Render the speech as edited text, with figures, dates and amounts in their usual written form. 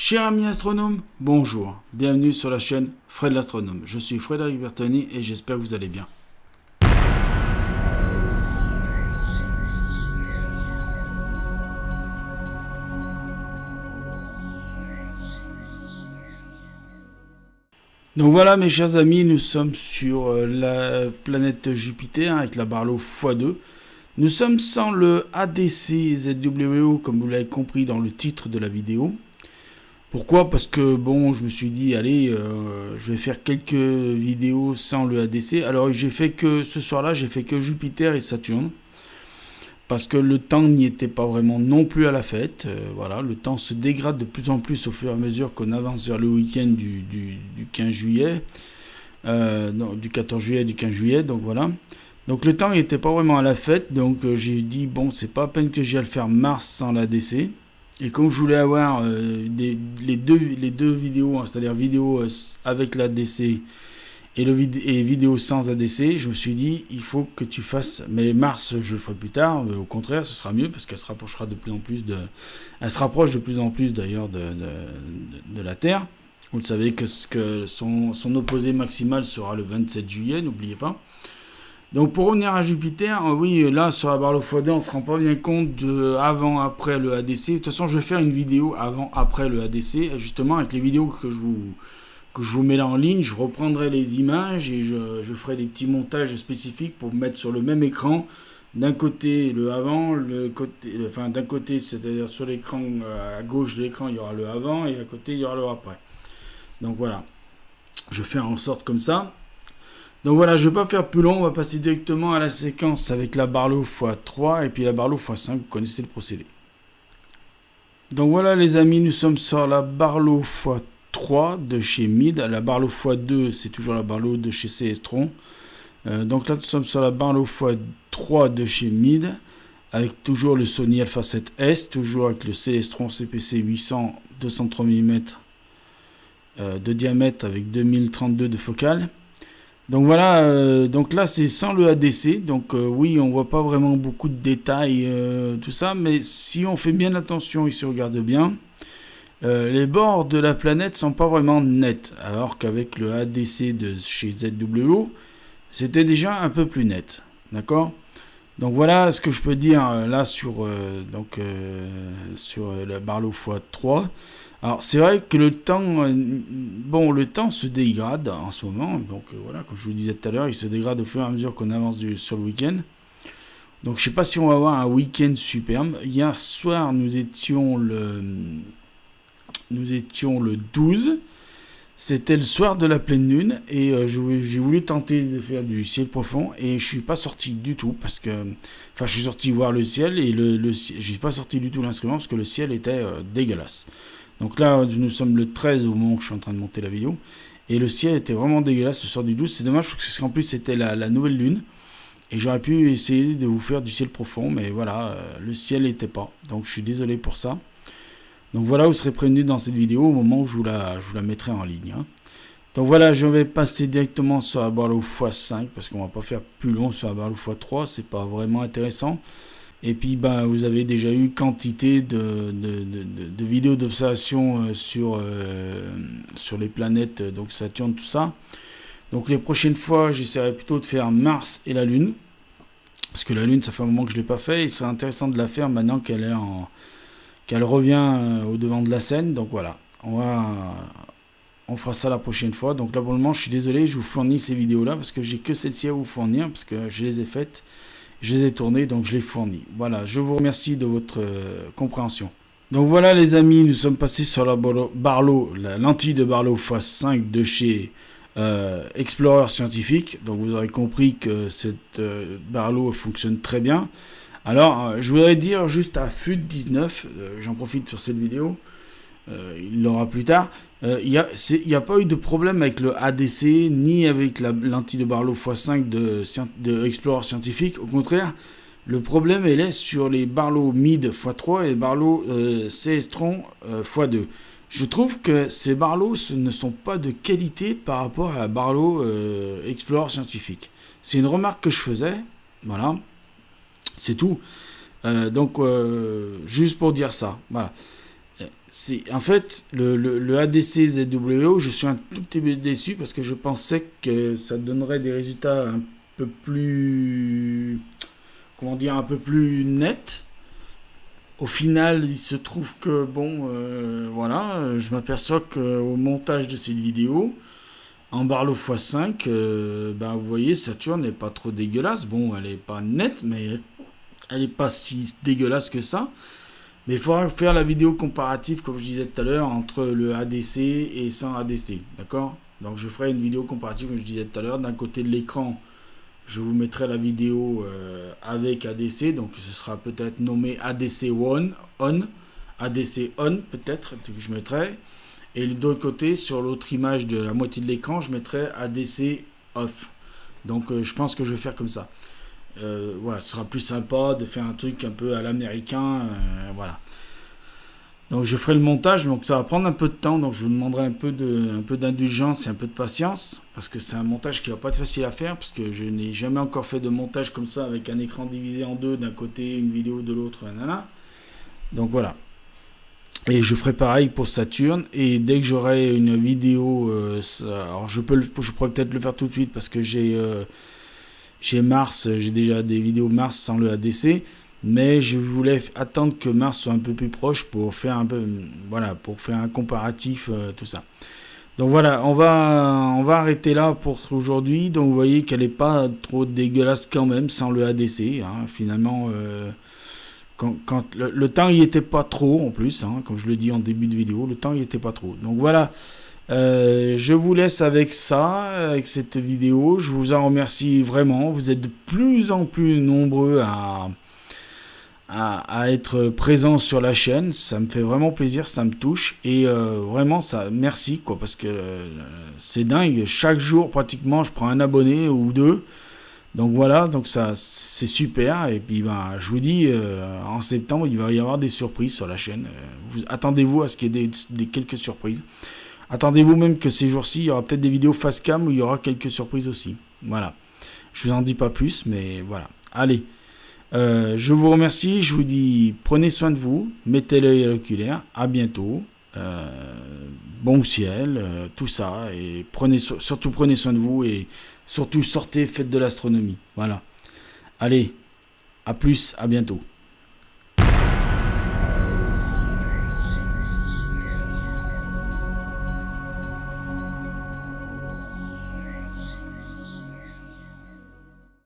Chers amis astronomes, bonjour, bienvenue sur la chaîne Fred l'astronome. Je suis Frédéric Bertoni et j'espère que vous allez bien. Donc voilà mes chers amis, nous sommes sur la planète Jupiter avec la Barlow x2. Nous sommes sans le ADC ZWO comme vous l'avez compris dans le titre de la vidéo. Pourquoi? Parce que bon, je me suis dit, allez, je vais faire quelques vidéos sans le ADC. Alors j'ai fait que, ce soir-là, j'ai fait que Jupiter et Saturne. Parce que le temps n'y était pas vraiment non plus à la fête. Voilà, le temps se dégrade de plus en plus au fur et à mesure qu'on avance vers le week-end du 15 juillet. Non, du 14 juillet, du 15 juillet, donc voilà. Donc le temps n'était pas vraiment à la fête. Donc j'ai dit, bon, c'est pas à peine que j'y aille faire Mars sans l'ADC. Et comme je voulais avoir les deux vidéos, hein, c'est-à-dire vidéo avec l'ADC et vidéo sans ADC, je me suis dit, il faut que tu fasses... Mais Mars, je le ferai plus tard, au contraire, ce sera mieux, parce qu'elle se rapprochera de plus en plus de... Elle se rapproche de plus en plus, d'ailleurs, de la Terre. Vous le savez que son opposé maximal sera le 27 juillet, n'oubliez pas. Donc pour revenir à Jupiter, oui, là sur la Barlow x2, on ne se rend pas bien compte de avant-après le ADC. De toute façon, je vais faire une vidéo avant-après le ADC, justement avec les vidéos que je vous mets là en ligne. Je reprendrai les images et je ferai des petits montages spécifiques pour mettre sur le même écran. D'un côté le avant, enfin d'un côté, c'est-à-dire sur l'écran à gauche de l'écran, il y aura le avant et à côté, il y aura le après. Donc voilà, je fais en sorte comme ça. Donc voilà, je ne vais pas faire plus long, on va passer directement à la séquence avec la Barlow x3 et puis la Barlow x5, vous connaissez le procédé. Donc voilà les amis, nous sommes sur la Barlow x3 de chez MID, la Barlow x2 c'est toujours la Barlow de chez Cestron. Donc là nous sommes sur la Barlow x3 de chez MID, avec toujours le Sony Alpha 7S, toujours avec le Cestron CPC 800 203 mm de diamètre avec 2032 de focale. Donc voilà, donc là c'est sans le ADC, donc oui on voit pas vraiment beaucoup de détails, tout ça, mais si on fait bien attention et si on regarde bien, les bords de la planète sont pas vraiment nets, alors qu'avec le ADC de chez ZWO, c'était déjà un peu plus net, d'accord? Donc voilà ce que je peux dire là sur la Barlow x3. Alors c'est vrai que le temps se dégrade en ce moment, donc voilà, comme je vous disais tout à l'heure, il se dégrade au fur et à mesure qu'on avance sur le week-end. Donc je sais pas si on va avoir un week-end superbe. Hier soir nous étions le 12, c'était le soir de la pleine lune et j'ai voulu tenter de faire du ciel profond et je suis pas sorti du tout parce que, enfin je suis sorti voir le ciel et j'ai pas sorti du tout l'instrument parce que le ciel était dégueulasse. Donc là, nous sommes le 13 au moment où je suis en train de monter la vidéo. Et le ciel était vraiment dégueulasse ce soir du 12. C'est dommage parce qu'en plus c'était la nouvelle lune. Et j'aurais pu essayer de vous faire du ciel profond. Mais voilà, le ciel n'était pas. Donc je suis désolé pour ça. Donc voilà, vous serez prévenus dans cette vidéo au moment où je vous la mettrai en ligne. Hein. Donc voilà, je vais passer directement sur la Barlow x5. Parce qu'on ne va pas faire plus long sur la Barlow x3. C'est pas vraiment intéressant. Et puis ben, vous avez déjà eu quantité de vidéos d'observation sur les planètes, donc Saturne, tout ça. Donc les prochaines fois, j'essaierai plutôt de faire Mars et la Lune. Parce que la Lune, ça fait un moment que je ne l'ai pas fait. Et c'est intéressant de la faire maintenant qu'elle revient au devant de la scène. Donc voilà, on fera ça la prochaine fois. Donc là pour le moment, je suis désolé, je vous fournis ces vidéos-là. Parce que j'ai que celle-ci à vous fournir. Parce que je les ai faites. Je les ai tournés, donc je les fournis. Voilà, je vous remercie de votre compréhension. Donc voilà les amis, nous sommes passés sur la Barlow, la lentille de Barlow x5 de chez Explorer Scientifique. Donc vous aurez compris que cette Barlow fonctionne très bien. Alors, je voudrais dire juste à FUT19, j'en profite sur cette vidéo, il l'aura plus tard. Il n'y a pas eu de problème avec le ADC ni avec la lentille de Barlow x5 de Explorer Scientifique. Au contraire, le problème est sur les Barlow Mid x3 et Barlow Cestron x2. Je trouve que ces Barlow ne sont pas de qualité par rapport à la Barlow Explorer Scientifique. C'est une remarque que je faisais, voilà, c'est tout. Donc juste pour dire ça, voilà. C'est en fait le ADC ZWO, je suis un tout petit peu déçu parce que je pensais que ça donnerait des résultats un peu plus, comment dire, un peu plus nets. Au final, il se trouve que bon, voilà, je m'aperçois qu'au montage de cette vidéo, en Barlow x5, ben, vous voyez, Saturn n'est pas trop dégueulasse. Bon, elle est pas nette, mais elle n'est pas si dégueulasse que ça. Mais il faudra faire la vidéo comparative, comme je disais tout à l'heure, entre le ADC et sans ADC. D'accord? Donc je ferai une vidéo comparative, comme je disais tout à l'heure. D'un côté de l'écran, je vous mettrai la vidéo avec ADC. Donc ce sera peut-être nommé ADC On. ADC On, peut-être, que je mettrai. Et de l'autre côté, sur l'autre image de la moitié de l'écran, je mettrai ADC Off. Donc je pense que je vais faire comme ça. Voilà, ce sera plus sympa de faire un truc un peu à l'américain, voilà. Donc je ferai le montage, donc ça va prendre un peu de temps, donc je vous demanderai un peu d'indulgence et un peu de patience, parce que c'est un montage qui va pas être facile à faire, parce que je n'ai jamais encore fait de montage comme ça, avec un écran divisé en deux, d'un côté une vidéo, de l'autre, nanana. Donc voilà. Et je ferai pareil pour Saturn, et dès que j'aurai une vidéo, alors je pourrais peut-être le faire tout de suite, parce que j'ai Mars, j'ai déjà des vidéos Mars sans le ADC, mais je voulais attendre que Mars soit un peu plus proche pour faire un peu, voilà, pour faire un comparatif, tout ça. Donc voilà, on va arrêter là pour aujourd'hui. Donc vous voyez qu'elle n'est pas trop dégueulasse quand même sans le ADC. Hein. Finalement, quand le temps y était pas trop en plus, hein, comme je le dis en début de vidéo, le temps y était pas trop. Donc voilà. Je vous laisse avec ça, avec cette vidéo. Je vous en remercie vraiment. Vous êtes de plus en plus nombreux à être présents sur la chaîne. Ça me fait vraiment plaisir, ça me touche. Et vraiment, ça, merci, quoi, parce que c'est dingue. Chaque jour, pratiquement, je prends un abonné ou deux. Donc voilà, donc ça, c'est super. Et puis, ben, je vous dis, en septembre, il va y avoir des surprises sur la chaîne. Attendez-vous à ce qu'il y ait des quelques surprises. Attendez-vous même que ces jours-ci, il y aura peut-être des vidéos face cam où il y aura quelques surprises aussi. Voilà. Je vous en dis pas plus, mais voilà. Allez. Je vous remercie. Je vous dis, prenez soin de vous. Mettez l'œil à l'oculaire. À bientôt. Bon ciel. Tout ça. Et surtout prenez soin de vous. Et surtout sortez, faites de l'astronomie. Voilà. Allez. À plus. À bientôt.